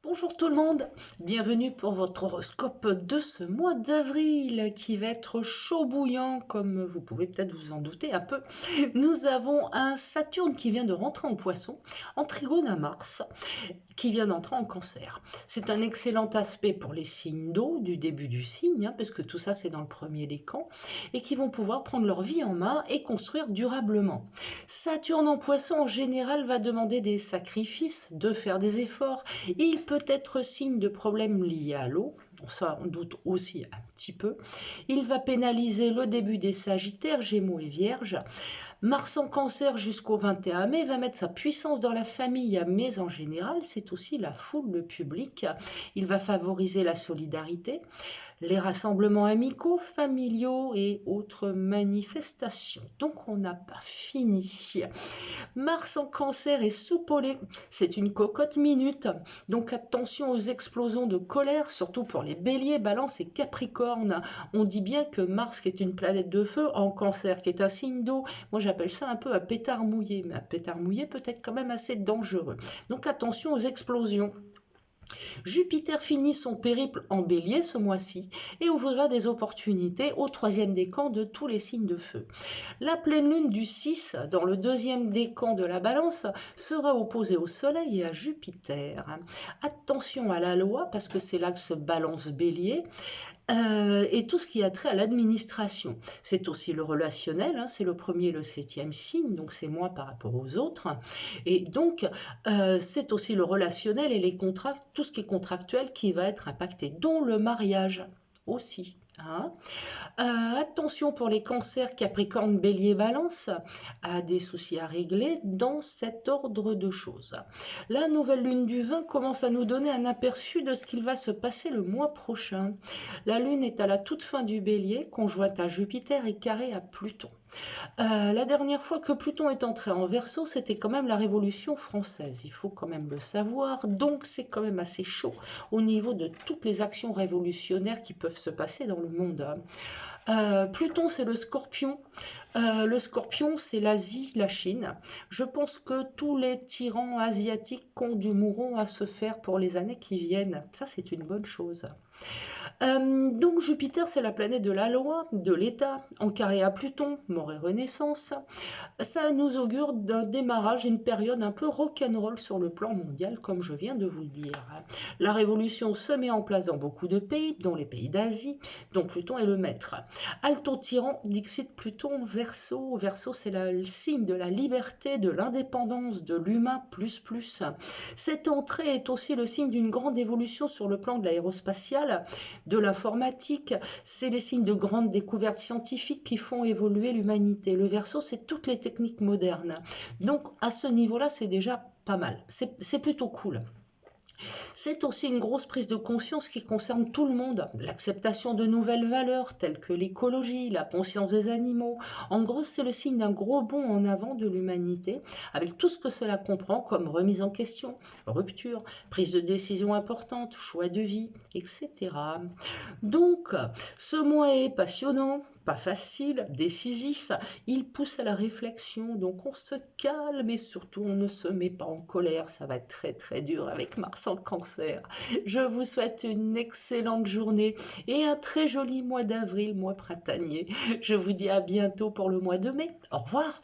Bonjour tout le monde, bienvenue pour votre horoscope de ce mois d'avril qui va être chaud bouillant comme vous pouvez peut-être vous en douter un peu. Nous avons un Saturne qui vient de rentrer en Poisson, en trigone à Mars, qui vient d'entrer en Cancer. C'est un excellent aspect pour les signes d'eau du début du signe, parce que tout ça c'est dans le premier décan, et qui vont pouvoir prendre leur vie en main et construire durablement. Saturne en Poisson en général va demander des sacrifices, de faire des efforts. Il peut être signe de problèmes liés à l'eau, ça on doute aussi un petit peu. Il va pénaliser le début des Sagittaires, Gémeaux et Vierges. Mars en Cancer jusqu'au 21 mai va mettre sa puissance dans la famille, mais en général c'est aussi la foule, le public. Il va favoriser la solidarité, les rassemblements amicaux, familiaux et autres manifestations. Donc on n'a pas fini. Mars en Cancer est soupolé, c'est une cocotte minute, donc attention aux explosions de colère, surtout pour les béliers, balances et capricornes. On dit bien que Mars, qui est une planète de feu, en Cancer, qui est un signe d'eau, moi j'appelle ça un peu un pétard mouillé, mais un pétard mouillé peut être quand même assez dangereux. Donc attention aux explosions. Jupiter finit son périple en bélier ce mois-ci et ouvrira des opportunités au troisième décan de tous les signes de feu. La pleine lune du 6, dans le deuxième décan de la balance, sera opposée au soleil et à Jupiter. Attention à la loi, parce que c'est l'axe balance bélier. Et tout ce qui a trait à l'administration. C'est aussi le relationnel, c'est le premier et le 7e signe, donc c'est moi par rapport aux autres. Et donc, c'est aussi le relationnel et les contrats, tout ce qui est contractuel qui va être impacté, dont le mariage aussi. Attention pour les cancers Capricorne, Bélier, Balance, à des soucis à régler dans cet ordre de choses. La nouvelle lune du 20 commence à nous donner un aperçu de ce qu'il va se passer le mois prochain. La lune est à la toute fin du Bélier, conjointe à Jupiter et carrée à Pluton. La dernière fois que Pluton est entré en Verseau, c'était quand même la Révolution française, il faut quand même le savoir, donc c'est quand même assez chaud au niveau de toutes les actions révolutionnaires qui peuvent se passer dans le monde. Pluton, c'est le Scorpion. Le Scorpion, c'est l'Asie, la Chine. Je pense que tous les tyrans asiatiques mourront à se faire pour les années qui viennent. Ça, c'est une bonne chose. Donc Jupiter, c'est la planète de la loi, de l'État, en carré à Pluton, mort et renaissance. Ça nous augure d'un démarrage, une période un peu rock'n'roll sur le plan mondial, comme je viens de vous le dire. La révolution se met en place dans beaucoup de pays, dont les pays d'Asie, dont Pluton est le maître. Alto tyran, dixit Pluton, Verseau. Verseau, c'est le signe de la liberté, de l'indépendance, de l'humain, plus. Cette entrée est aussi le signe d'une grande évolution sur le plan de l'aérospatiale, de l'informatique. C'est les signes de grandes découvertes scientifiques qui font évoluer l'humanité. Le Verseau, c'est toutes les techniques modernes. Donc, à ce niveau-là, c'est déjà pas mal. C'est plutôt cool. C'est aussi une grosse prise de conscience qui concerne tout le monde, l'acceptation de nouvelles valeurs telles que l'écologie, la conscience des animaux. En gros, c'est le signe d'un gros bond en avant de l'humanité, avec tout ce que cela comprend comme remise en question, rupture, prise de décision importante, choix de vie, etc. Donc, ce mois est passionnant, pas facile, décisif, il pousse à la réflexion, donc on se calme et surtout on ne se met pas en colère, ça va être très dur avec Mars en Cancer. Je vous souhaite une excellente journée et un très joli mois d'avril, mois printanier. Je vous dis à bientôt pour le mois de mai. Au revoir.